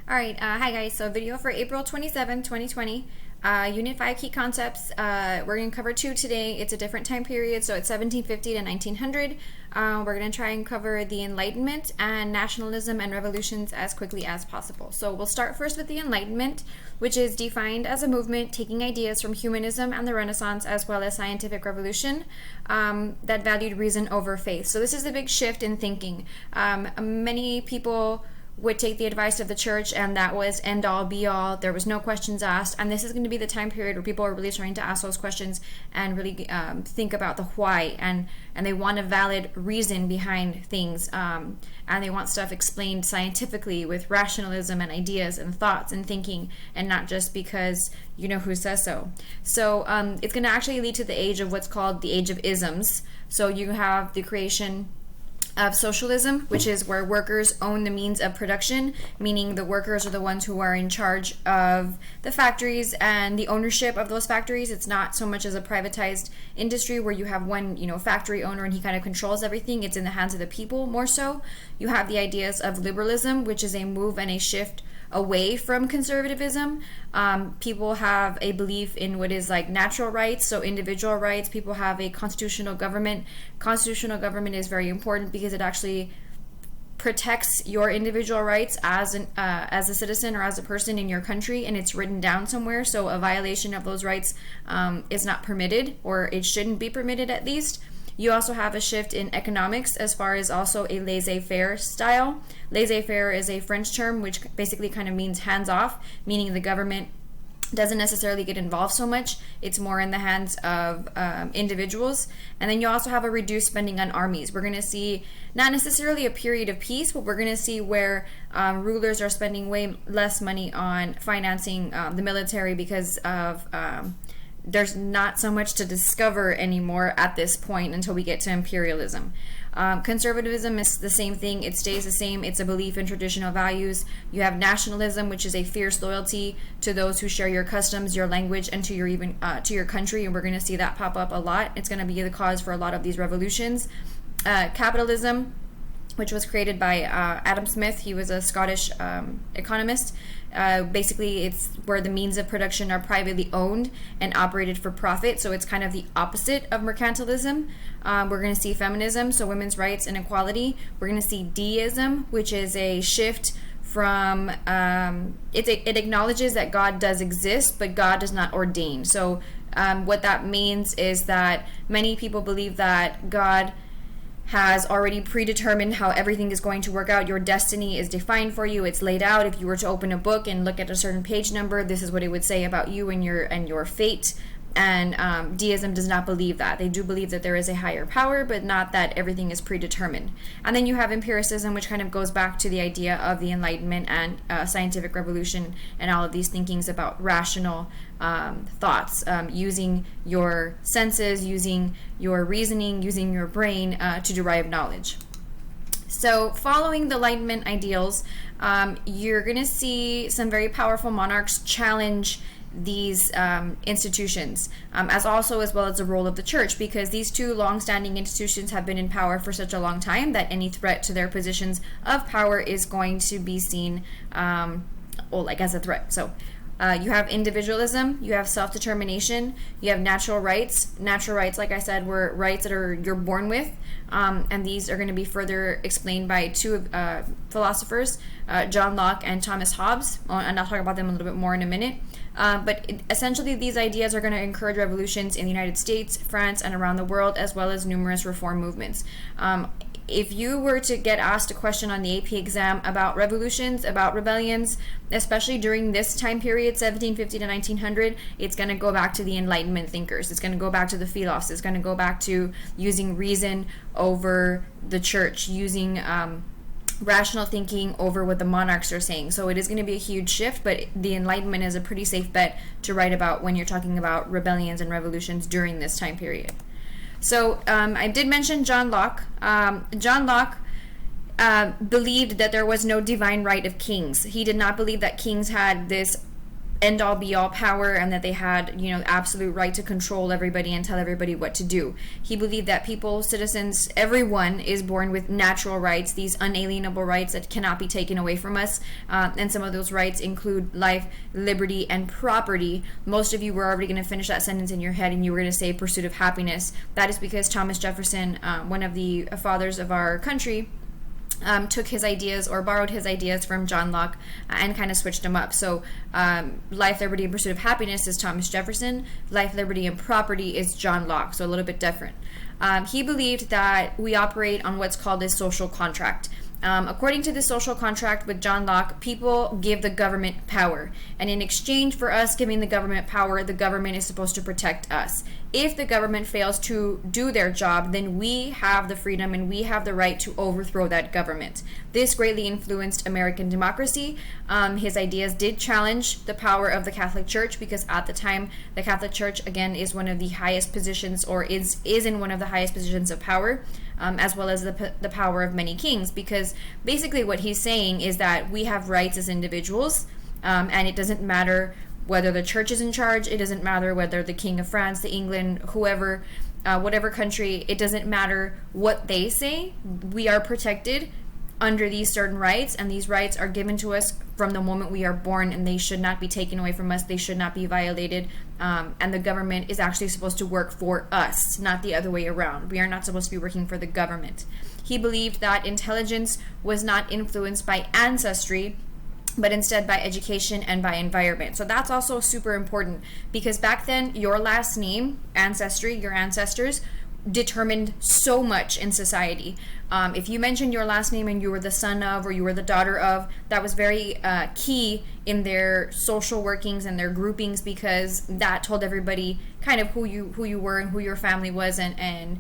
All right, hi guys. So video for April 27, 2020. Unit 5 key concepts. We're going to cover two today. It's a different time period, so it's 1750 to 1900. We're going to try and cover the Enlightenment and nationalism and revolutions as quickly as possible. So we'll start first with the Enlightenment, which is defined as a movement taking ideas from humanism and the Renaissance as well as scientific revolution that valued reason over faith. So this is a big shift in thinking. Many people would take the advice of the church, and that was end all be all. There was no questions asked, and this is going to be the time period where people are really starting to ask those questions and really think about the why, and they want a valid reason behind things, and they want stuff explained scientifically with rationalism and ideas and thoughts and thinking, and not just because you know who says so. So it's going to actually lead to the age of what's called the age of isms. So you have the creation of socialism, which is where workers own the means of production, meaning the workers are the ones who are in charge of the factories and the ownership of those factories. It's not so much as a privatized industry where you have one, factory owner and he kind of controls everything. It's in the hands of the people more so. You have the ideas of liberalism, which is a move and a shift away from conservatism. People have a belief in what is like natural rights, so individual rights. People have a constitutional government. Constitutional government is very important because it actually protects your individual rights as a citizen or as a person in your country, and it's written down somewhere. So a violation of those rights is not permitted, or it shouldn't be permitted at least. You also have a shift in economics as far as also a laissez-faire style. Laissez-faire is a French term which basically kind of means hands-off, meaning the government doesn't necessarily get involved so much. It's more in the hands of individuals. And then you also have a reduced spending on armies. We're going to see not necessarily a period of peace, but we're going to see where rulers are spending way less money on financing the military because of there's not so much to discover anymore at this point until we get to imperialism. Conservatism is the same thing. It stays the same. It's a belief in traditional values. You have nationalism, which is a fierce loyalty to those who share your customs, your language, and to your country. And we're going to see that pop up a lot. It's going to be the cause for a lot of these revolutions. Capitalism, which was created by Adam Smith. He was a Scottish economist. Basically, it's where the means of production are privately owned and operated for profit. So it's kind of the opposite of mercantilism. We're going to see feminism, so women's rights and equality. We're going to see deism, which is a shift from it acknowledges that God does exist, but God does not ordain. So what that means is that many people believe that God has already predetermined how everything is going to work out. Your destiny is defined for you. It's laid out. If you were to open a book and look at a certain page number, this is what it would say about you and your fate. And deism does not believe that. They do believe that there is a higher power, but not that everything is predetermined. And then you have empiricism, which kind of goes back to the idea of the Enlightenment and scientific revolution and all of these thinkings about rational thoughts, using your senses, using your reasoning, using your brain to derive knowledge. So following the Enlightenment ideals, you're going to see some very powerful monarchs challenge these institutions, as well as the role of the church, because these two long-standing institutions have been in power for such a long time that any threat to their positions of power is going to be seen as a threat. So you have individualism, you have self-determination, you have natural rights. Natural rights, like I said, were rights that you're born with, and these are going to be further explained by two philosophers, John Locke and Thomas Hobbes, and I'll talk about them a little bit more in a minute. But essentially, these ideas are going to encourage revolutions in the United States, France, and around the world, as well as numerous reform movements. If you were to get asked a question on the AP exam about revolutions, about rebellions, especially during this time period, 1750 to 1900, it's going to go back to the Enlightenment thinkers. It's going to go back to the philosophers. It's going to go back to using reason over the church, using rational thinking over what the monarchs are saying. So it is going to be a huge shift, but the Enlightenment is a pretty safe bet to write about when you're talking about rebellions and revolutions during this time period. So I did mention John Locke. John Locke believed that there was no divine right of kings. He did not believe that kings had this end all be all power, and that they had, absolute right to control everybody and tell everybody what to do. He believed that people, citizens, everyone is born with natural rights, these unalienable rights that cannot be taken away from us. And some of those rights include life, liberty, and property. Most of you were already going to finish that sentence in your head and you were going to say pursuit of happiness. That is because Thomas Jefferson, one of the fathers of our country, took his ideas or borrowed his ideas from John Locke and kind of switched them up. So life, liberty, and pursuit of happiness is Thomas Jefferson. Life, liberty, and property is John Locke, so a little bit different. He believed that we operate on what's called a social contract. According to the social contract with John Locke, people give the government power. And in exchange for us giving the government power, the government is supposed to protect us. If the government fails to do their job, then we have the freedom and we have the right to overthrow that government. This greatly influenced American democracy. His ideas did challenge the power of the Catholic Church, because at the time, the Catholic Church, again, is one of the highest positions, or is in one of the highest positions of power. As well as the power of many kings, because basically what he's saying is that we have rights as individuals, and it doesn't matter whether the church is in charge, it doesn't matter whether the King of France, the England, whoever, whatever country, it doesn't matter what they say. We are protected under these certain rights, and these rights are given to us from the moment we are born, and they should not be taken away from us. They should not be violated, and the government is actually supposed to work for us, not the other way around. We are not supposed to be working for the government. He believed that intelligence was not influenced by ancestry, but instead by education and by environment. So that's also super important, because back then, your last name, ancestry, your ancestors, determined so much in society. If you mentioned your last name and you were the son of, or you were the daughter of, that was very key in their social workings and their groupings, because that told everybody kind of who you were and who your family was, and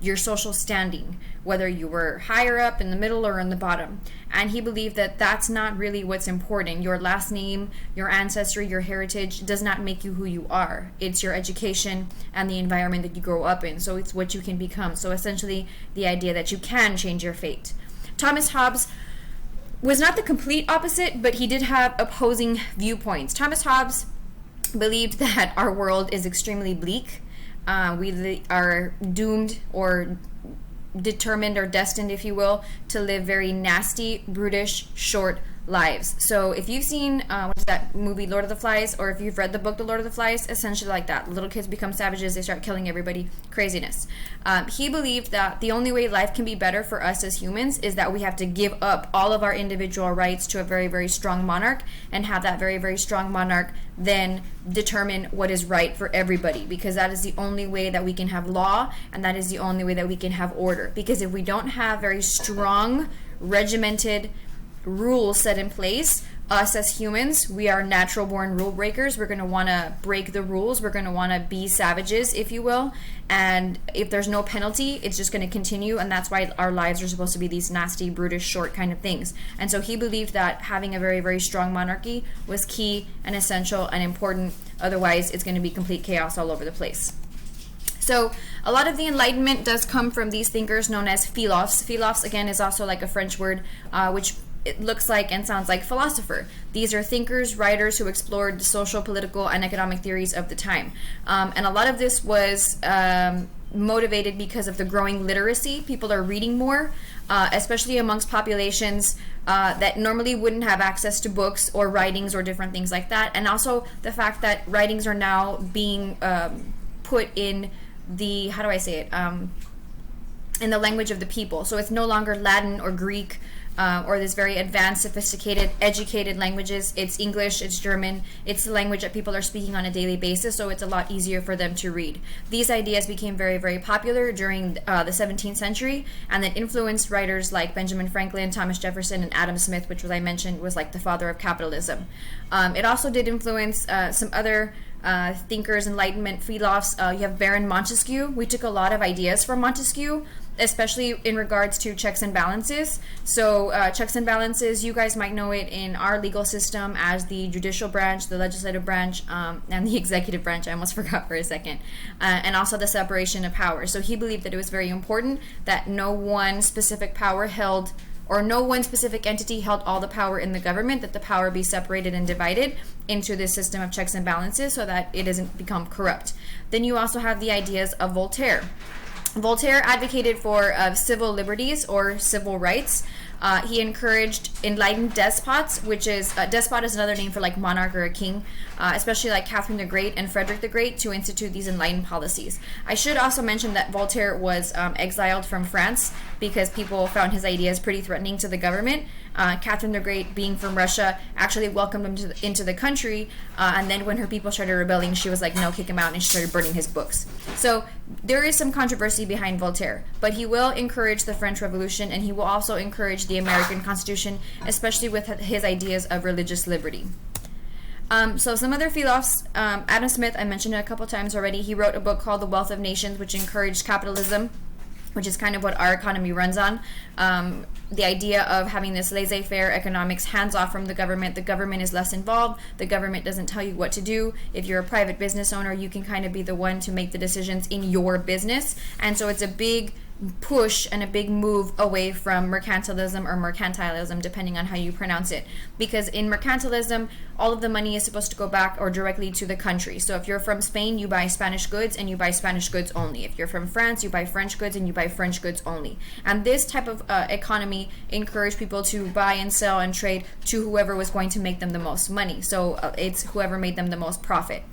your social standing, whether you were higher up, in the middle, or in the bottom. And he believed that that's not really what's important. Your last name, your ancestry, your heritage does not make you who you are. It's your education and the environment that you grow up in. So it's what you can become. So essentially, the idea that you can change your fate. Thomas Hobbes was not the complete opposite, but he did have opposing viewpoints. Thomas Hobbes believed that our world is extremely bleak. We are doomed, or determined, or destined, if you will, to live very nasty, brutish, short lives. So if you've seen what's that movie, Lord of the Flies, or if you've read the book The Lord of the Flies, essentially like that. Little kids become savages, they start killing everybody. Craziness. He believed that the only way life can be better for us as humans is that we have to give up all of our individual rights to a very, very strong monarch, and have that very, very strong monarch then determine what is right for everybody, because that is the only way that we can have law, and that is the only way that we can have order. Because if we don't have very strong, regimented rules set in place, us as humans, we are natural born rule breakers. We're going to want to break the rules. We're going to want to be savages, if you will. And if there's no penalty, it's just going to continue. And that's why our lives are supposed to be these nasty, brutish, short kind of things. And so he believed that having a very, very strong monarchy was key and essential and important. Otherwise, it's going to be complete chaos all over the place. So a lot of the Enlightenment does come from these thinkers known as philosophes. Philosophes, again, is also like a French word, which it looks like and sounds like philosopher. These are thinkers, writers who explored the social, political, and economic theories of the time. And a lot of this was motivated because of the growing literacy. People are reading more, especially amongst populations that normally wouldn't have access to books or writings or different things like that. And also the fact that writings are now being put in the, how do I say it, in the language of the people. So it's no longer Latin or Greek, or this very advanced, sophisticated, educated languages. It's English, it's German, it's the language that people are speaking on a daily basis, so it's a lot easier for them to read. These ideas became very, very popular during the 17th century, and that influenced writers like Benjamin Franklin, Thomas Jefferson, and Adam Smith, which, as I mentioned, was like the father of capitalism. It also did influence some other thinkers, Enlightenment, philosophers. You have Baron Montesquieu. We took a lot of ideas from Montesquieu, especially in regards to checks and balances. So checks and balances, you guys might know it in our legal system as the judicial branch, the legislative branch, and the executive branch. I almost forgot for a second. And also the separation of power. So he believed that it was very important that no one specific power held or no one specific entity held all the power in the government, that the power be separated and divided into this system of checks and balances so that it doesn't become corrupt. Then you also have the ideas of Voltaire. Voltaire advocated for civil liberties or civil rights. He encouraged enlightened despots, which is despot is another name for like monarch or a king, especially like Catherine the Great and Frederick the Great, to institute these enlightened policies. I should also mention that Voltaire was exiled from France because people found his ideas pretty threatening to the government. Catherine the Great, being from Russia, actually welcomed him into the country, and then when her people started rebelling, she was like, no, kick him out, and she started burning his books. So there is some controversy behind Voltaire, but he will encourage the French Revolution, and he will also encourage the American Constitution, especially with his ideas of religious liberty. So some other philosophers, Adam Smith, I mentioned it a couple times already. He wrote a book called The Wealth of Nations, which encouraged capitalism, which is kind of what our economy runs on. The idea of having this laissez-faire economics, hands-off from the government is less involved. The government doesn't tell you what to do. If you're a private business owner, you can kind of be the one to make the decisions in your business. And so it's a big push and a big move away from mercantilism or mercantilism, depending on how you pronounce it. Because in mercantilism, all of the money is supposed to go back or directly to the country. So if you're from Spain, you buy Spanish goods and you buy Spanish goods only. If you're from France, you buy French goods and you buy French goods only. And this type of economy encouraged people to buy and sell and trade to whoever was going to make them the most money. So it's whoever made them the most profit.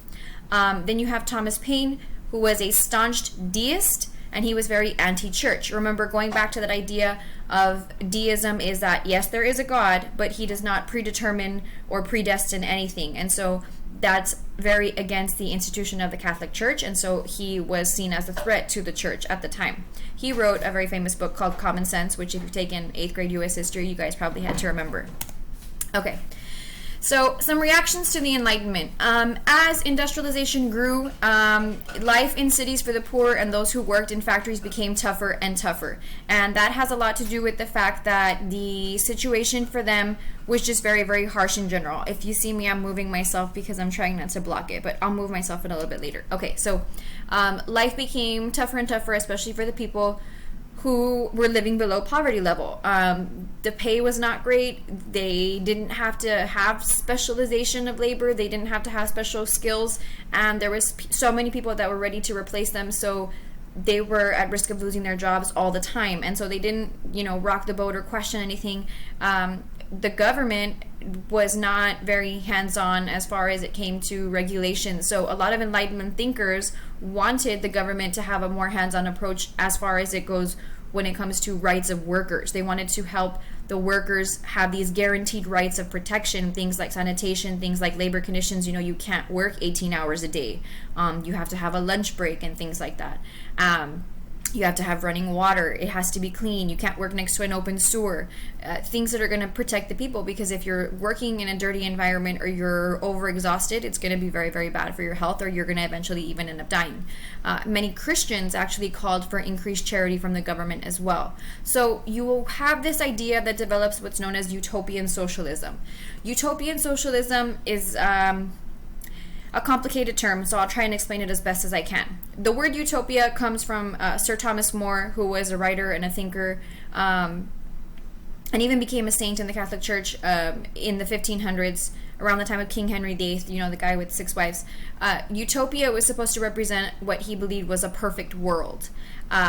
Then you have Thomas Paine, who was a staunch deist, and he was very anti-church. Remember, going back to that idea of deism is that, yes, there is a God, but he does not predetermine or predestine anything. And so that's very against the institution of the Catholic Church, and so he was seen as a threat to the church at the time. He wrote a very famous book called Common Sense, which if you've taken 8th grade U.S. history, you guys probably had to remember. Okay. So, some reactions to the Enlightenment. As industrialization grew, life in cities for the poor and those who worked in factories became tougher and tougher. And that has a lot to do with the fact that the situation for them was just very, very harsh in general. If you see me, I'm moving myself because I'm trying not to block it, but I'll move myself in a little bit later. Okay, so life became tougher and tougher, especially for the people who were living below poverty level. The pay was not great. They didn't have to have specialization of labor. They didn't have to have special skills. And there was so many people that were ready to replace them. So they were at risk of losing their jobs all the time. And so they didn't, rock the boat or question anything. The government was not very hands-on as far as it came to regulation. So a lot of Enlightenment thinkers wanted the government to have a more hands-on approach as far as it goes when it comes to rights of workers. They wanted to help the workers have these guaranteed rights of protection, things like sanitation, things like labor conditions. You can't work 18 hours a day. You have to have a lunch break and things like that. You have to have running water. It has to be clean. You can't work next to an open sewer. Things that are going to protect the people, because if you're working in a dirty environment or you're overexhausted, it's going to be very, very bad for your health, or you're going to eventually even end up dying. Many Christians actually called for increased charity from the government as well. So you will have this idea that develops what's known as utopian socialism. Utopian socialism is a complicated term, so I'll try and explain it as best as I can. The word utopia comes from Sir Thomas More, who was a writer and a thinker, and even became a saint in the Catholic Church in the 1500s, around the time of King Henry VIII, the guy with 6 wives. Utopia was supposed to represent what he believed was a perfect world.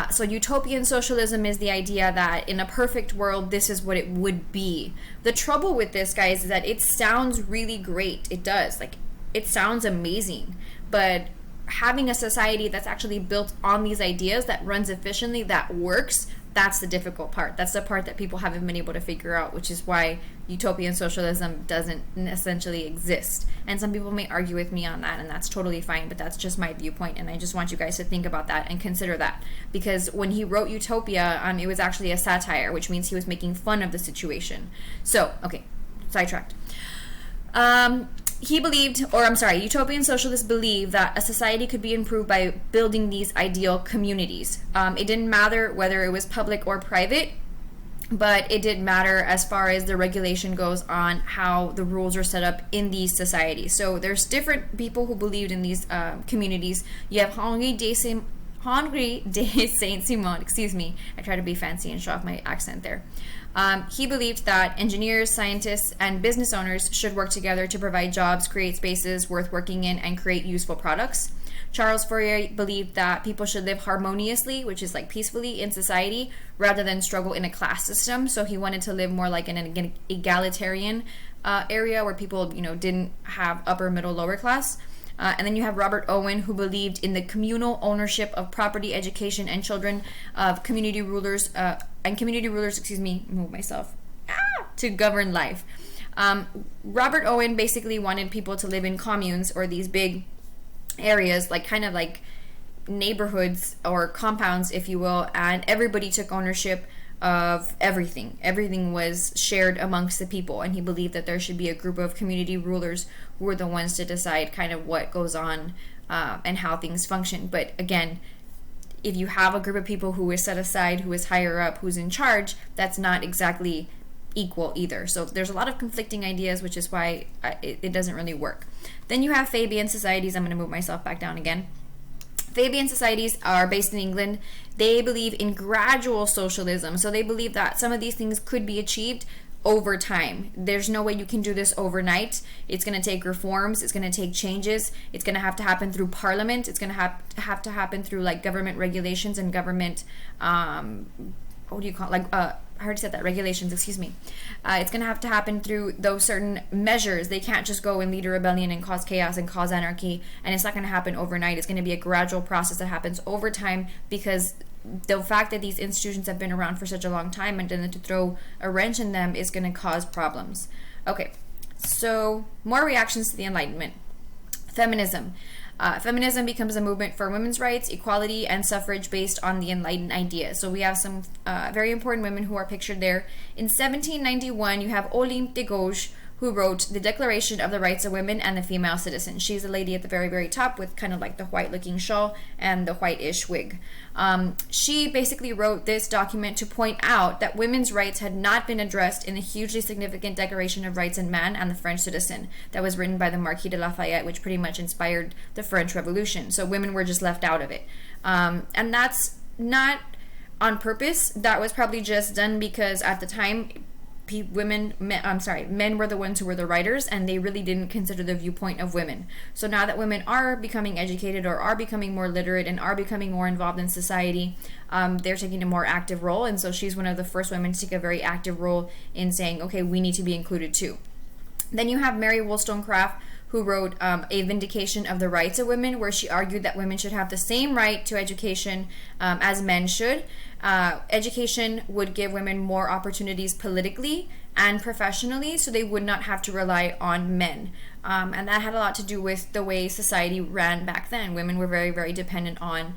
So utopian socialism is the idea that in a perfect world, this is what it would be. The trouble with this, guys, is that it sounds really great. It does. It sounds amazing, but having a society that's actually built on these ideas, that runs efficiently, that works, that's the difficult part. That's the part that people haven't been able to figure out, which is why utopian socialism doesn't essentially exist. And some people may argue with me on that, and that's totally fine, but that's just my viewpoint, and I just want you guys to think about that and consider that. Because when he wrote Utopia, it was actually a satire, which means he was making fun of the situation. So, okay, sidetracked. Utopian socialists believed that a society could be improved by building these ideal communities. It didn't matter whether it was public or private, but it did matter as far as the regulation goes on how the rules are set up in these societies. So there's different people who believed in these communities. You have Henri de Saint-Simon, excuse me, I try to be fancy and show off my accent there. He believed that engineers, scientists, and business owners should work together to provide jobs, create spaces worth working in, and create useful products. Charles Fourier believed that people should live harmoniously, which is like peacefully in society, rather than struggle in a class system. So he wanted to live more like in an egalitarian area where people, didn't have upper, middle, lower class. And then you have Robert Owen, who believed in the communal ownership of property, education, and children of community rulers, to govern life. Robert Owen basically wanted people to live in communes, or these big areas, like kind of like neighborhoods or compounds, if you will, and everybody took ownership of everything. Everything was shared amongst the people, and he believed that there should be a group of community rulers who were the ones to decide kind of what goes on and how things function. But again, if you have a group of people who is set aside, who is higher up, who's in charge, that's not exactly equal either. So there's a lot of conflicting ideas, which is why it doesn't really work. Then you have Fabian societies. I'm going to move myself back down again. Fabian societies are based in England. They believe in gradual socialism. So they believe that some of these things could be achieved over time. There's no way you can do this overnight. It's going to take reforms. It's going to take changes. It's going to have to happen through parliament. It's going to have to happen through like government regulations and government, I already said that, regulations, excuse me. It's going to have to happen through those certain measures. They can't just go and lead a rebellion and cause chaos and cause anarchy, and it's not going to happen overnight. It's going to be a gradual process that happens over time, because the fact that these institutions have been around for such a long time, and then to throw a wrench in them is going to cause problems. Okay, so more reactions to the Enlightenment. Feminism. Feminism becomes a movement for women's rights, equality, and suffrage based on the Enlightened ideas. So we have some very important women who are pictured there. In 1791, you have Olympe de Gouges, who wrote the Declaration of the Rights of Women and the Female Citizen. She's a lady at the very, very top with kind of like the white-looking shawl and the white-ish wig. She basically wrote this document to point out that women's rights had not been addressed in the hugely significant Declaration of Rights in Man and the French Citizen that was written by the Marquis de Lafayette, which pretty much inspired the French Revolution. So women were just left out of it. And that's not on purpose. That was probably just done because at the time, men were the ones who were the writers, and they really didn't consider the viewpoint of women. So now that women are becoming educated, or are becoming more literate, and are becoming more involved in society, they're taking a more active role. And so she's one of the first women to take a very active role in saying, okay, we need to be included too. Then you have Mary Wollstonecraft, who wrote A Vindication of the Rights of Women, where she argued that women should have the same right to education as men should. Education would give women more opportunities politically and professionally, so they would not have to rely on men. And that had a lot to do with the way society ran back then. Women were very, very dependent on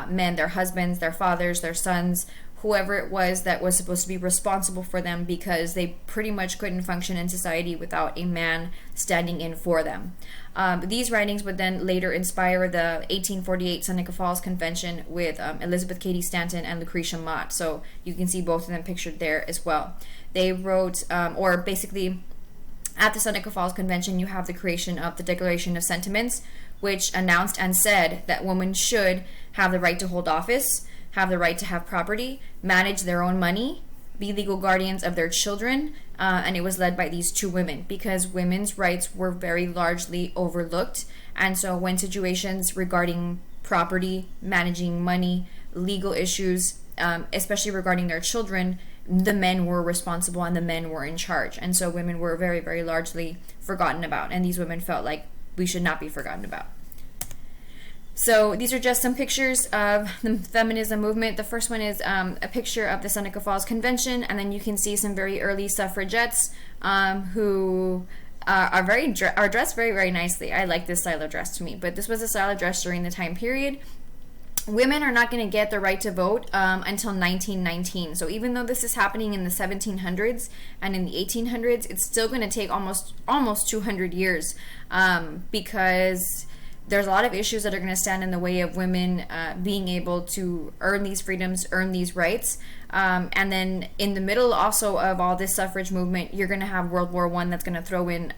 men, their husbands, their fathers, their sons, whoever it was that was supposed to be responsible for them, because they pretty much couldn't function in society without a man standing in for them. These writings would then later inspire the 1848 Seneca Falls Convention with Elizabeth Cady Stanton and Lucretia Mott. So you can see both of them pictured there as well. They wrote, or basically at the Seneca Falls Convention, you have the creation of the Declaration of Sentiments, which announced and said that women should have the right to hold office, have the right to have property, manage their own money, be legal guardians of their children, and it was led by these two women, because women's rights were very largely overlooked. And so when situations regarding property, managing money, legal issues, especially regarding their children, the men were responsible and the men were in charge. And so women were very, very largely forgotten about, and these women felt like we should not be forgotten about. So these are just some pictures of the feminism movement. The first one is a picture of the Seneca Falls Convention, and then you can see some very early suffragettes who are dressed very, very nicely. I like this style of dress to me, but this was a style of dress during the time period. Women are not going to get the right to vote until 1919. So even though this is happening in the 1700s and in the 1800s, it's still going to take almost 200 years because there's a lot of issues that are going to stand in the way of women being able to earn these freedoms, earn these rights. And then in the middle also of all this suffrage movement, you're going to have World War I that's going to throw in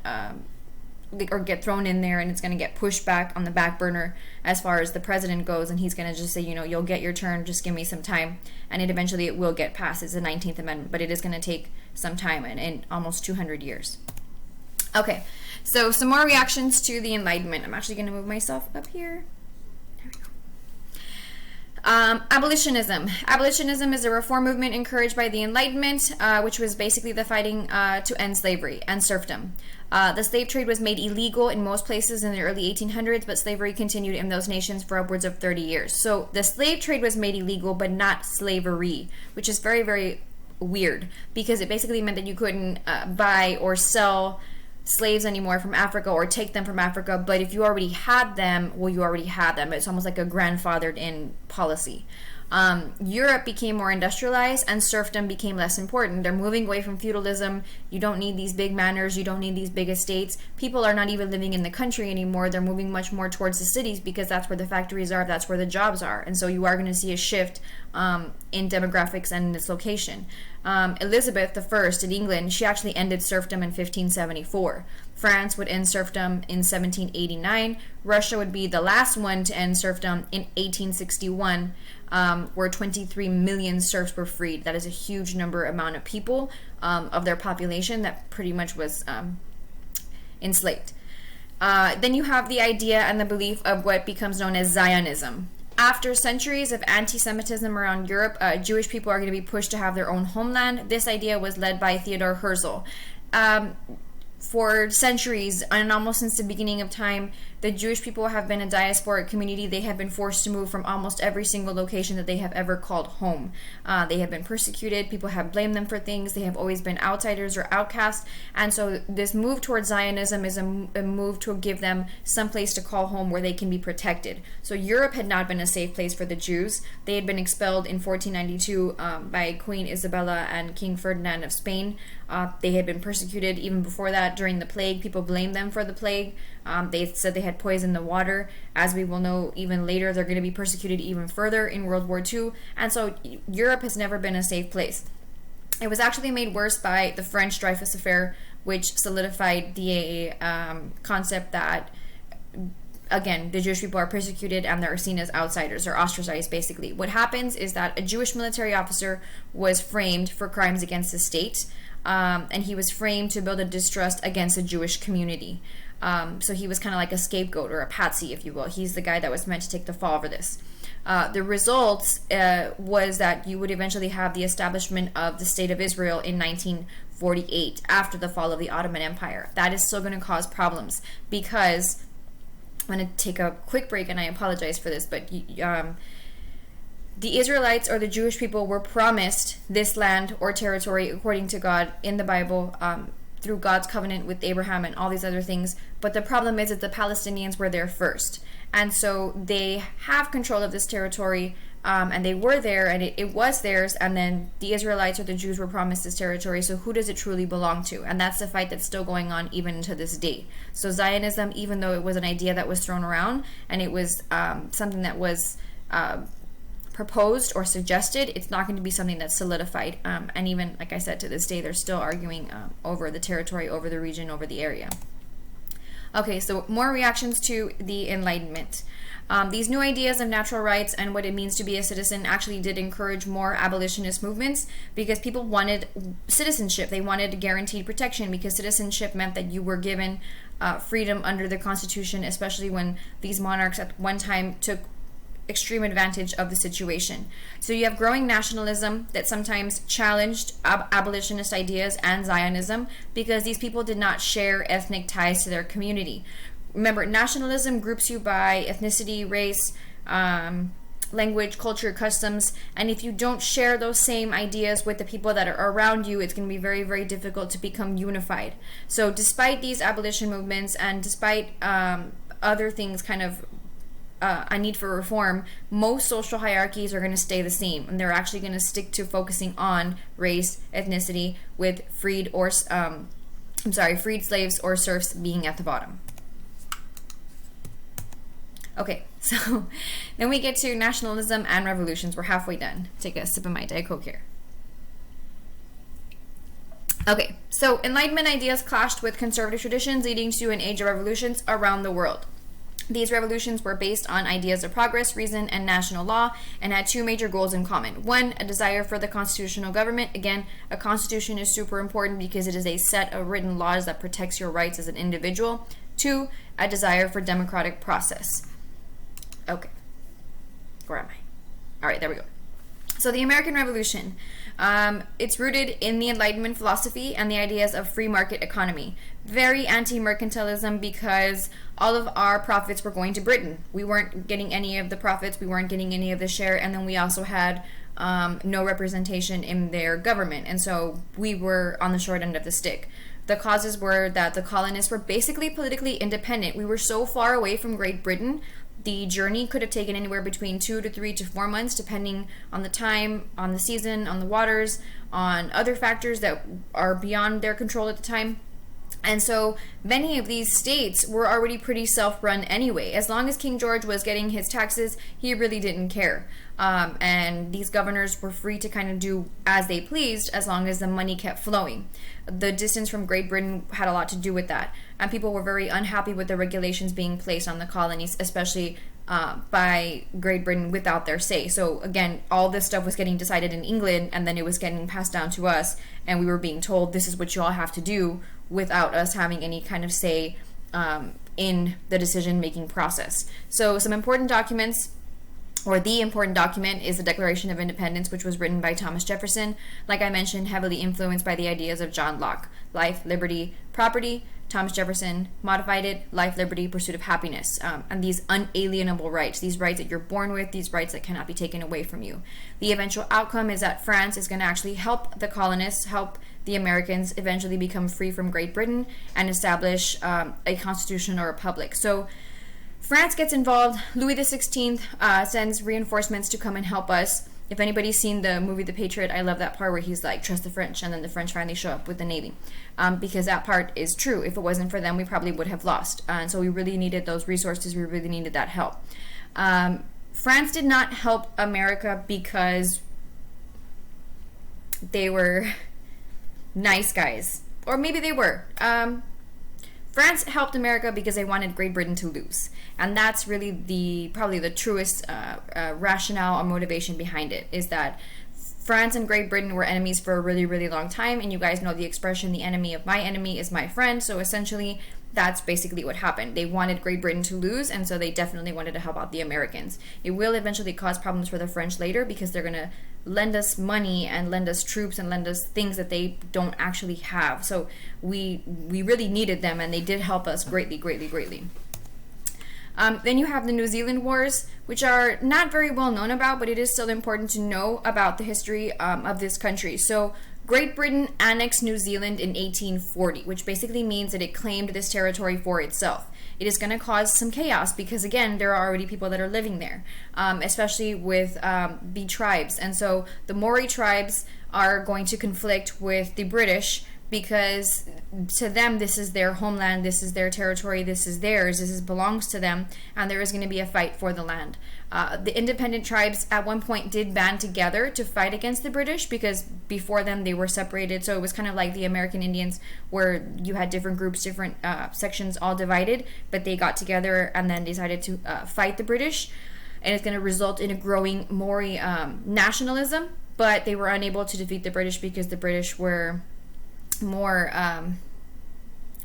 or get thrown in there, and it's going to get pushed back on the back burner as far as the president goes, and he's going to just say, you'll get your turn, just give me some time, and it will get passed. It's the 19th Amendment, but it is going to take some time and almost 200 years. Okay, so some more reactions to the Enlightenment. I'm actually going to move myself up here. Abolitionism. Abolitionism is a reform movement encouraged by the Enlightenment, which was basically the fighting to end slavery and serfdom. The slave trade was made illegal in most places in the early 1800s, but slavery continued in those nations for upwards of 30 years. So the slave trade was made illegal, but not slavery, which is very, very weird, because it basically meant that you couldn't buy or sell slaves anymore from Africa or take them from Africa, but if you already had them, well, you already had them. It's almost like a grandfathered in policy. Europe became more industrialized and serfdom became less important. They're moving away from feudalism. You don't need these big manors. You don't need these big estates. People are not even living in the country anymore. They're moving much more towards the cities because that's where the factories are. That's where the jobs are. And so you are going to see a shift in demographics and in its location. Elizabeth I in England, she actually ended serfdom in 1574. France would end serfdom in 1789. Russia would be the last one to end serfdom in 1861, where 23 million serfs were freed. That is a huge amount of people of their population that pretty much was enslaved. Then you have the idea and the belief of what becomes known as Zionism. After centuries of anti-Semitism around Europe, Jewish people are going to be pushed to have their own homeland. This idea was led by Theodor Herzl. For centuries, and almost since the beginning of time, the Jewish people have been a diasporic community. They have been forced to move from almost every single location that they have ever called home. They have been persecuted. People have blamed them for things. They have always been outsiders or outcasts. And so this move towards Zionism is a move to give them some place to call home where they can be protected. So Europe had not been a safe place for the Jews. They had been expelled in 1492 by Queen Isabella and King Ferdinand of Spain. They had been persecuted even before that during the plague. People blamed them for the plague. They said they had poisoned the water. As we will know even later, they're going to be persecuted even further in World War II. And so Europe has never been a safe place. It was actually made worse by the French Dreyfus Affair, which solidified the concept that, again, the Jewish people are persecuted and they're seen as outsiders or ostracized, basically. What happens is that a Jewish military officer was framed for crimes against the state. And he was framed to build a distrust against the Jewish community. So he was kind of like a scapegoat or a patsy, if you will. He's the guy that was meant to take the fall for this. The results was that you would eventually have the establishment of the State of Israel in 1948 after the fall of the Ottoman Empire. That is still going to cause problems because I'm going to take a quick break, and I apologize for this, but the Israelites or the Jewish people were promised this land or territory according to God in the Bible through God's covenant with Abraham and all these other things. But the problem is that the Palestinians were there first. And so they have control of this territory and they were there and it was theirs. And then the Israelites or the Jews were promised this territory. So who does it truly belong to? And that's the fight that's still going on even to this day. So Zionism, even though it was an idea that was thrown around and it was something that was proposed or suggested, it's not going to be something that's solidified. And even, like I said, to this day, they're still arguing over the territory, over the region, over the area. Okay, so more reactions to the Enlightenment. These new ideas of natural rights and what it means to be a citizen actually did encourage more abolitionist movements because people wanted citizenship. They wanted guaranteed protection because citizenship meant that you were given freedom under the Constitution, especially when these monarchs at one time took extreme advantage of the situation. So you have growing nationalism that sometimes challenged abolitionist ideas and Zionism because these people did not share ethnic ties to their community. Remember, nationalism groups you by ethnicity, race, language, culture, customs, and if you don't share those same ideas with the people that are around you, it's going to be very, very difficult to become unified. So despite these abolition movements and despite other things kind of a need for reform, most social hierarchies are going to stay the same, and they're actually going to stick to focusing on race, ethnicity, with freed slaves or serfs being at the bottom. Okay, so then we get to nationalism and revolutions. We're halfway done. Take a sip of my Diet Coke here. Okay, so Enlightenment ideas clashed with conservative traditions, leading to an age of revolutions around the world. These revolutions were based on ideas of progress, reason, and national law, and had two major goals in common. One, a desire for the constitutional government. Again, a constitution is super important because it is a set of written laws that protects your rights as an individual. Two, a desire for democratic process. Okay, where am I? All right, there we go. So the American Revolution, it's rooted in the Enlightenment philosophy and the ideas of free market economy. Very anti-mercantilism because all of our profits were going to Britain. We weren't getting any of the profits, we weren't getting any of the share, and then we also had no representation in their government, and so we were on the short end of the stick. The causes were that the colonists were basically politically independent. We were so far away from Great Britain. The journey could have taken anywhere between 2 to 3 to 4 months, depending on the time, on the season, on the waters, on other factors that are beyond their control at the time. And so many of these states were already pretty self-run anyway. As long as King George was getting his taxes, he really didn't care. And these governors were free to kind of do as they pleased as long as the money kept flowing. The distance from Great Britain had a lot to do with that. And people were very unhappy with the regulations being placed on the colonies, especially by Great Britain without their say. So again, all this stuff was getting decided in England, and then it was getting passed down to us, and we were being told this is what you all have to do without us having any kind of say in the decision-making process. So some important documents, or the important document, is the Declaration of Independence, which was written by Thomas Jefferson. Like I mentioned, heavily influenced by the ideas of John Locke. Life, liberty, property. Thomas Jefferson modified it: life, liberty, pursuit of happiness. And these unalienable rights, these rights that you're born with, these rights that cannot be taken away from you. The eventual outcome is that France is going to actually help the colonists, help the Americans eventually become free from Great Britain and establish a constitutional republic. So France gets involved. Louis XVI sends reinforcements to come and help us. If anybody's seen the movie The Patriot, I love that part where he's like, trust the French, and then the French finally show up with the Navy. Because that part is true. If it wasn't for them, we probably would have lost. And so we really needed those resources. We really needed that help. France did not help America because they were nice guys. Or maybe they were. France helped America because they wanted Great Britain to lose. And that's really probably the truest rationale or motivation behind it, is that France and Great Britain were enemies for a really, really long time. And you guys know the expression, the enemy of my enemy is my friend. So essentially, that's basically what happened. They wanted Great Britain to lose, and so they definitely wanted to help out the Americans. It will eventually cause problems for the French later because they're going to lend us money and lend us troops and lend us things that they don't actually have. So we really needed them, and they did help us greatly, greatly, greatly. Then you have the New Zealand Wars, which are not very well known about, but it is still important to know about the history of this country. So Great Britain annexed New Zealand in 1840, which basically means that it claimed this territory for itself. It is going to cause some chaos because, again, there are already people that are living there, especially with the tribes. And so the Maori tribes are going to conflict with the British because to them this is their homeland, this is their territory, this is theirs, belongs to them, and there is going to be a fight for the land. The independent tribes at one point did band together to fight against the British because before them they were separated, so it was kind of like the American Indians where you had different groups, different sections all divided, but they got together and then decided to fight the British, and it's going to result in a growing Maori nationalism, but they were unable to defeat the British because the British were more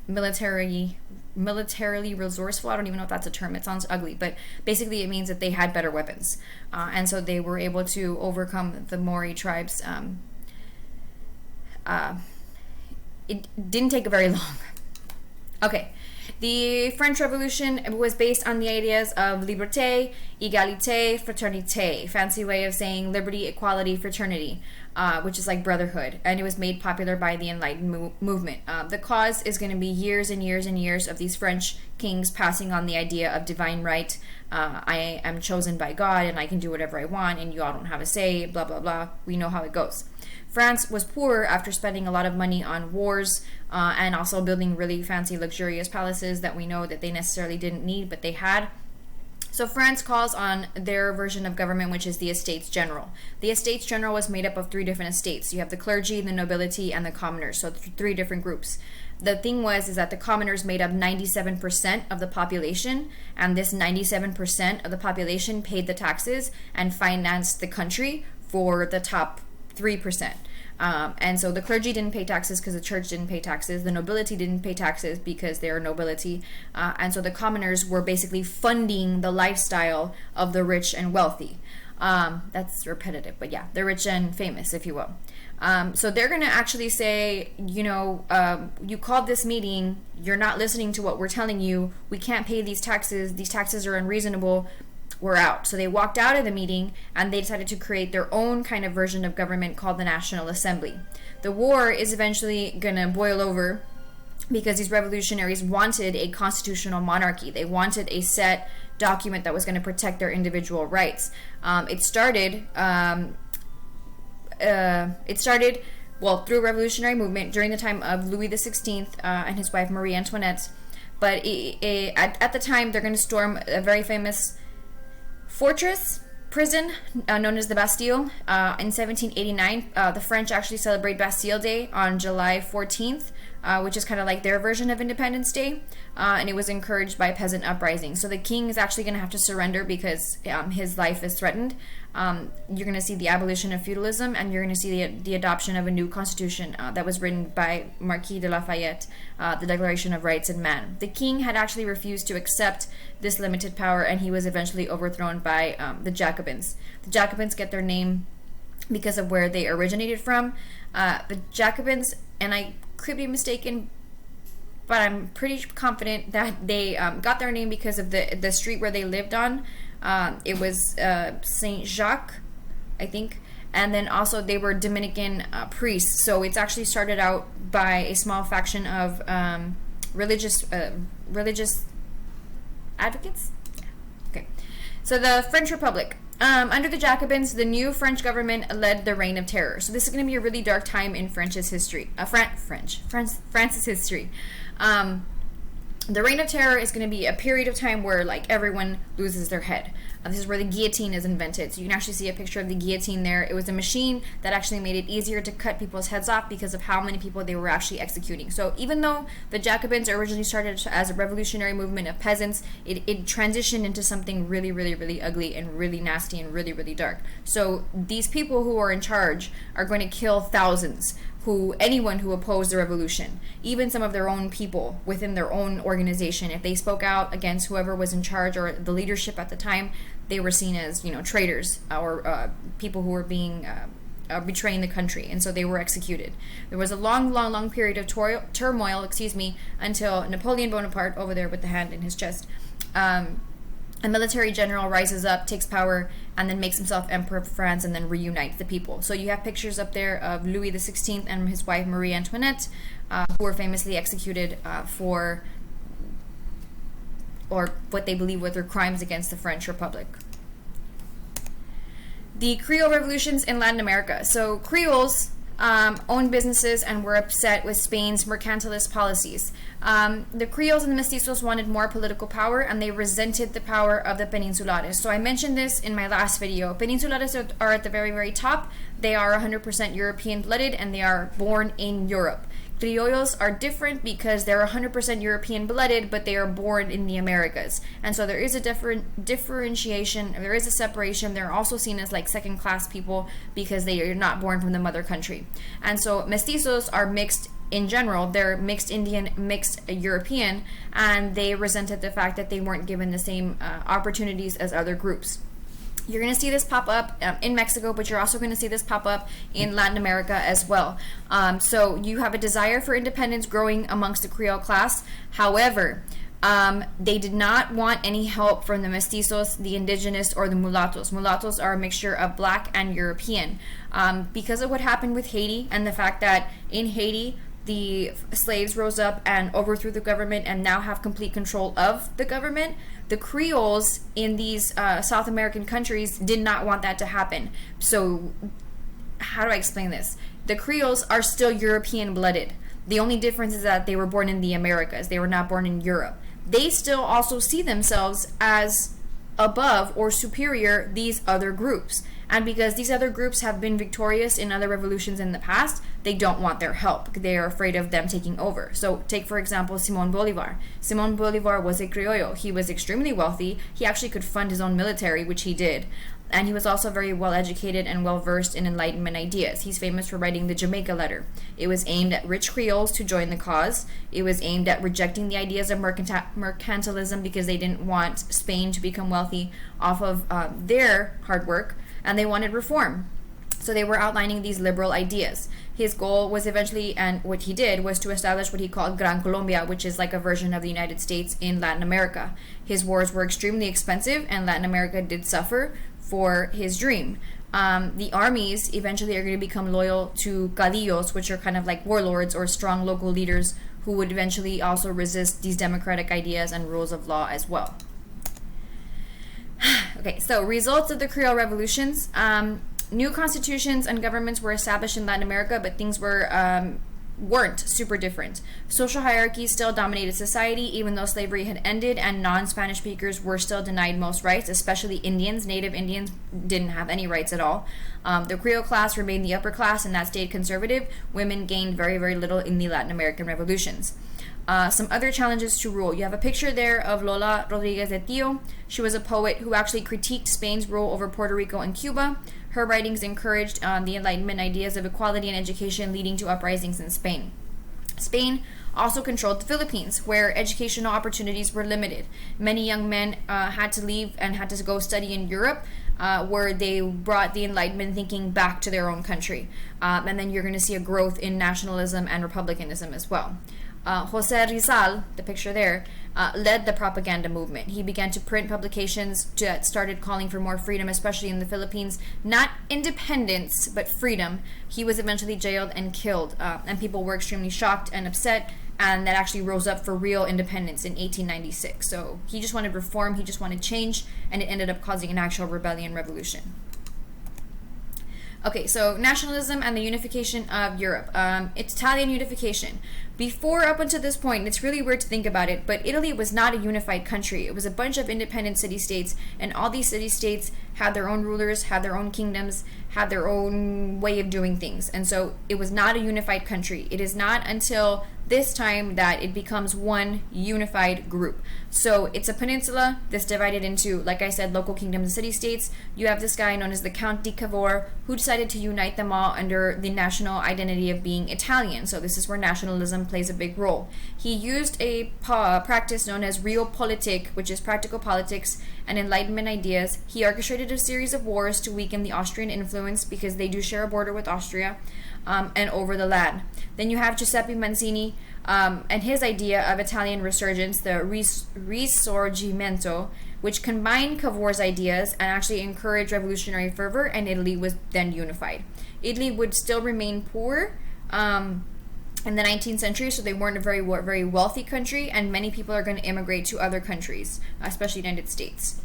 militarily resourceful. I don't even know if that's a term. It sounds ugly, but basically it means that they had better weapons, and so they were able to overcome the Maori tribes. It didn't take very long. Okay. The French Revolution was based on the ideas of liberté, égalité, fraternité, fancy way of saying liberty, equality, fraternity, which is like brotherhood, and it was made popular by the Enlightened movement. The cause is going to be years and years and years of these French kings passing on the idea of divine right. I am chosen by God and I can do whatever I want and you all don't have a say, blah, blah, blah. We know how it goes. France was poor after spending a lot of money on wars and also building really fancy, luxurious palaces that we know that they necessarily didn't need, but they had. So France calls on their version of government, which is the Estates General. The Estates General was made up of 3 different estates. You have the clergy, the nobility, and the commoners. So 3 different groups. The thing is that the commoners made up 97% of the population, and this 97% of the population paid the taxes and financed the country for the top 3%. And so the clergy didn't pay taxes because the church didn't pay taxes. The nobility didn't pay taxes because they are nobility. And so the commoners were basically funding the lifestyle of the rich and wealthy. That's repetitive, but yeah, the rich and famous, if you will. So they're going to actually say, you called this meeting, you're not listening to what we're telling you, we can't pay these taxes are unreasonable, we're out. So they walked out of the meeting and they decided to create their own kind of version of government called the National Assembly. The war is eventually going to boil over because these revolutionaries wanted a constitutional monarchy. They wanted a set document that was going to protect their individual rights. It started through a revolutionary movement during the time of Louis XVI and his wife Marie Antoinette. But at the time, they're going to storm a very famous prison known as the Bastille. In 1789, the French actually celebrate Bastille Day on July 14th, which is kind of like their version of Independence Day, and it was encouraged by a peasant uprising. So the king is actually going to have to surrender because his life is threatened. You're going to see the abolition of feudalism, and you're going to see the adoption of a new constitution that was written by Marquis de Lafayette, the Declaration of Rights of Man. The king had actually refused to accept this limited power, and he was eventually overthrown by the Jacobins. The Jacobins get their name because of where they originated from. The Jacobins, and I could be mistaken, but I'm pretty confident that they got their name because of the street where they lived on. It was Saint Jacques, I think, and then also they were Dominican priests. So it's actually started out by a small faction of religious advocates. Yeah. Okay, so the French Republic. Under the Jacobins, the new French government led the Reign of Terror. So this is going to be a really dark time in France's history. France's history. The Reign of Terror is going to be a period of time where everyone loses their head. This is where the guillotine is invented. So you can actually see a picture of the guillotine there. It was a machine that actually made it easier to cut people's heads off because of how many people they were actually executing. So even though the Jacobins originally started as a revolutionary movement of peasants, it transitioned into something really, really, really ugly and really nasty and really, really dark. So these people who are in charge are going to kill thousands. Anyone who opposed the revolution, even some of their own people within their own organization, if they spoke out against whoever was in charge or the leadership at the time, they were seen as traitors or people who were being betraying the country, and so they were executed. There was a long period of turmoil, until Napoleon Bonaparte, over there with the hand in his chest, a military general rises up, takes power, and then makes himself emperor of France and then reunites the people. So you have pictures up there of Louis XVI and his wife Marie Antoinette, who were famously executed for what they believe were their crimes against the French Republic. The Creole revolutions in Latin America. So Creoles owned businesses and were upset with Spain's mercantilist policies. The Creoles and the Mestizos wanted more political power, and they resented the power of the Peninsulares. So I mentioned this in my last video. Peninsulares are at the very, very top. They are 100% European-blooded, and they are born in Europe. Criollos are different because they're 100% European-blooded, but they are born in the Americas. And so there is a differentiation, there is a separation. They're also seen as second-class people because they are not born from the mother country. And so mestizos are mixed in general. They're mixed Indian, mixed European, and they resented the fact that they weren't given the same opportunities as other groups. You're going to see this pop up in Mexico, but you're also going to see this pop up in Latin America as well. So you have a desire for independence growing amongst the Creole class. However, they did not want any help from the mestizos, the indigenous, or the mulattoes. Mulattoes are a mixture of black and European. Because of what happened with Haiti and the fact that in Haiti, the slaves rose up and overthrew the government and now have complete control of the government, the Creoles in these South American countries did not want that to happen. So how do I explain this? The Creoles are still European-blooded. The only difference is that they were born in the Americas. They were not born in Europe. They still also see themselves as above or superior these other groups. And because these other groups have been victorious in other revolutions in the past, they don't want their help. They are afraid of them taking over. So take, for example, Simon Bolivar. Simon Bolivar was a criollo. He was extremely wealthy. He actually could fund his own military, which he did. And he was also very well educated and well versed in Enlightenment ideas. He's famous for writing the Jamaica Letter. It was aimed at rich Creoles to join the cause. It was aimed at rejecting the ideas of mercantilism because they didn't want Spain to become wealthy off of their hard work, and they wanted reform. So they were outlining these liberal ideas. His goal was eventually, and what he did, was to establish what he called Gran Colombia, which is like a version of the United States in Latin America. His wars were extremely expensive, and Latin America did suffer for his dream. The armies eventually are going to become loyal to caudillos, which are kind of like warlords or strong local leaders who would eventually also resist these democratic ideas and rules of law as well. Okay, so results of the Creole revolutions. New constitutions and governments were established in Latin America, but things weren't super different. Social hierarchies still dominated society, even though slavery had ended, and non-Spanish speakers were still denied most rights, especially Indians. Native Indians didn't have any rights at all. The Creole class remained the upper class, and that stayed conservative. Women gained very, very little in the Latin American revolutions. Some other challenges to rule. You have a picture there of Lola Rodriguez de Tio. She was a poet who actually critiqued Spain's rule over Puerto Rico and Cuba. Her writings encouraged the Enlightenment ideas of equality and education, leading to uprisings in Spain. Spain also controlled the Philippines, where educational opportunities were limited. Many young men had to leave and had to go study in Europe, where they brought the Enlightenment thinking back to their own country. And then you're going to see a growth in nationalism and republicanism as well. Jose Rizal, the picture there, led the propaganda movement. He began to print publications that started calling for more freedom, especially in the Philippines. Not independence, but freedom. He was eventually jailed and killed, and people were extremely shocked and upset, and that actually rose up for real independence in 1896. So he just wanted reform, he just wanted change, and it ended up causing an actual rebellion revolution. Okay, so nationalism and the unification of Europe. Italian unification. Before, up until this point, it's really weird to think about it, but Italy was not a unified country. It was a bunch of independent city-states, and all these city-states had their own rulers, had their own kingdoms, had their own way of doing things. And so it was not a unified country. It is not until this time that it becomes one unified group. So it's a peninsula that's divided into, like I said, local kingdoms and city-states. You have this guy known as the Count de Cavour, who decided to unite them all under the national identity of being Italian. So this is where nationalism plays a big role. He used a practice known as realpolitik, which is practical politics and Enlightenment ideas. He orchestrated a series of wars to weaken the Austrian influence, because they do share a border with Austria, and over the land. Then you have Giuseppe Mazzini and his idea of Italian resurgence, the Risorgimento, which combined Cavour's ideas and actually encouraged revolutionary fervor, and Italy was then unified. Italy would still remain poor in the 19th century, so they weren't a very wealthy country, and many people are going to immigrate to other countries, especially the United States.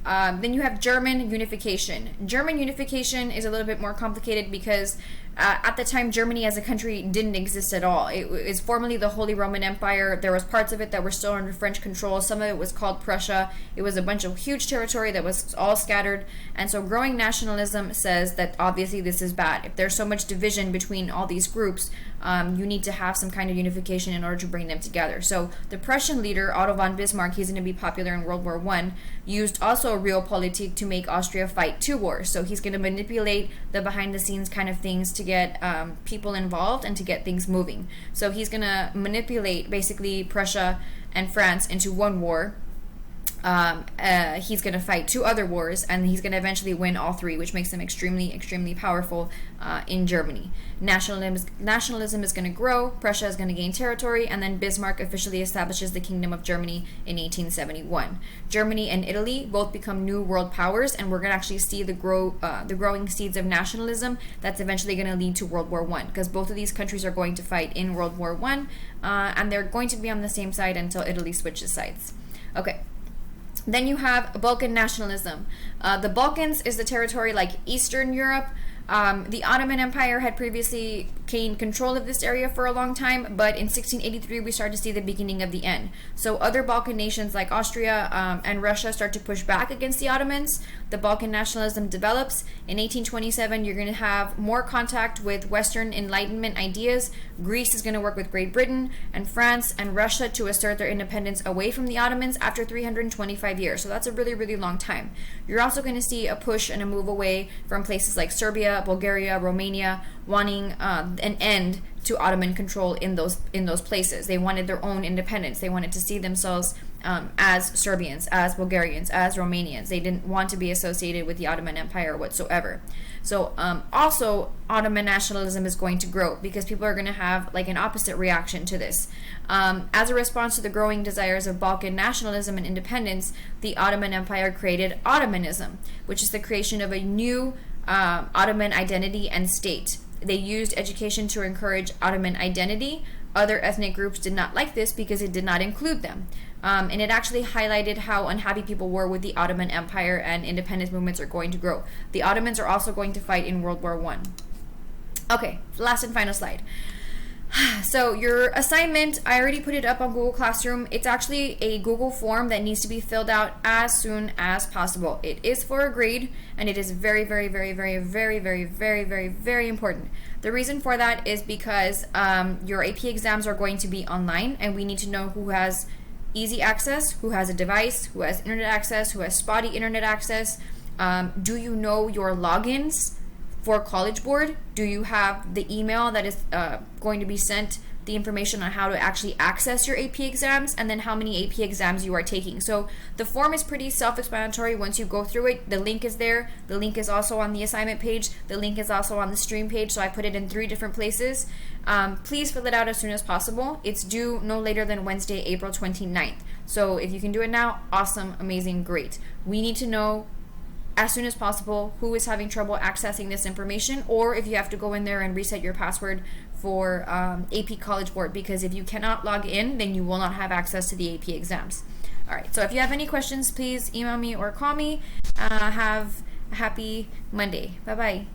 Then you have German unification. German unification is a little bit more complicated because at the time Germany as a country didn't exist at all. It was formerly the Holy Roman Empire. There was parts of it that were still under French control. Some of it was called Prussia. It was a bunch of huge territory that was all scattered. And so growing nationalism says that obviously this is bad. If there's so much division between all these groups, you need to have some kind of unification in order to bring them together. So the Prussian leader, Otto von Bismarck, he's going to be popular in World War I, used also realpolitik to make Austria fight two wars. So he's going to manipulate the behind-the-scenes kind of things to get people involved and to get things moving. So he's going to manipulate basically Prussia and France into one war. He's going to fight two other wars, and he's going to eventually win all three, which makes him extremely powerful in Germany. Nationalism is going to grow, Prussia is going to gain territory, and then Bismarck officially establishes the Kingdom of Germany in 1871. Germany and Italy both become new world powers, and we're going to actually see the growing seeds of nationalism that's eventually going to lead to World War I, because both of these countries are going to fight in World War I, and they're going to be on the same side until Italy switches sides. Okay. Then you have Balkan nationalism. The Balkans is the territory like Eastern Europe, The Ottoman Empire had previously gained control of this area for a long time, but in 1683 we start to see the beginning of the end. So other Balkan nations like Austria and Russia start to push back against the Ottomans. The Balkan nationalism develops. In 1827, you're going to have more contact with Western Enlightenment ideas. Greece is going to work with Great Britain, and France and Russia to assert their independence away from the Ottomans after 325 years. So that's a really, really long time. You're also going to see a push and a move away from places like Serbia, Bulgaria, Romania, wanting an end to Ottoman control in those places. They wanted their own independence. They wanted to see themselves as Serbians, as Bulgarians, as Romanians. They didn't want to be associated with the Ottoman Empire whatsoever. So also Ottoman nationalism is going to grow because people are going to have like an opposite reaction to this. As a response to the growing desires of Balkan nationalism and independence, the Ottoman Empire created Ottomanism, which is the creation of a new Ottoman identity and state. They used education to encourage Ottoman identity. Other ethnic groups did not like this because it did not include them. And it actually highlighted how unhappy people were with the Ottoman Empire, and independence movements are going to grow. The Ottomans are also going to fight in World War I. Okay, last and final slide. So your assignment, I already put it up on Google Classroom. It's actually a Google form that needs to be filled out as soon as possible. It is for a grade, and it is very, very, very, very, very, very, very, very, very important. The reason for that is because your AP exams are going to be online, and we need to know who has easy access, who has a device, who has internet access, who has spotty internet access. Do you know your logins for College Board? Do you have the email that is going to be sent the information on how to actually access your AP exams, and then how many AP exams you are taking? So the form is pretty self-explanatory once you go through it. The link is there. The link is also on the assignment page. The link is also on the stream page, so I put it in 3 different places. Please fill it out as soon as possible. It's due no later than Wednesday, April 29th. So if you can do it now, awesome, amazing, great. We need to know as soon as possible who is having trouble accessing this information, or if you have to go in there and reset your password for AP College Board, because if you cannot log in, then you will not have access to the AP exams. All right, so if you have any questions, please email me or call me. Have a happy Monday. Bye-bye.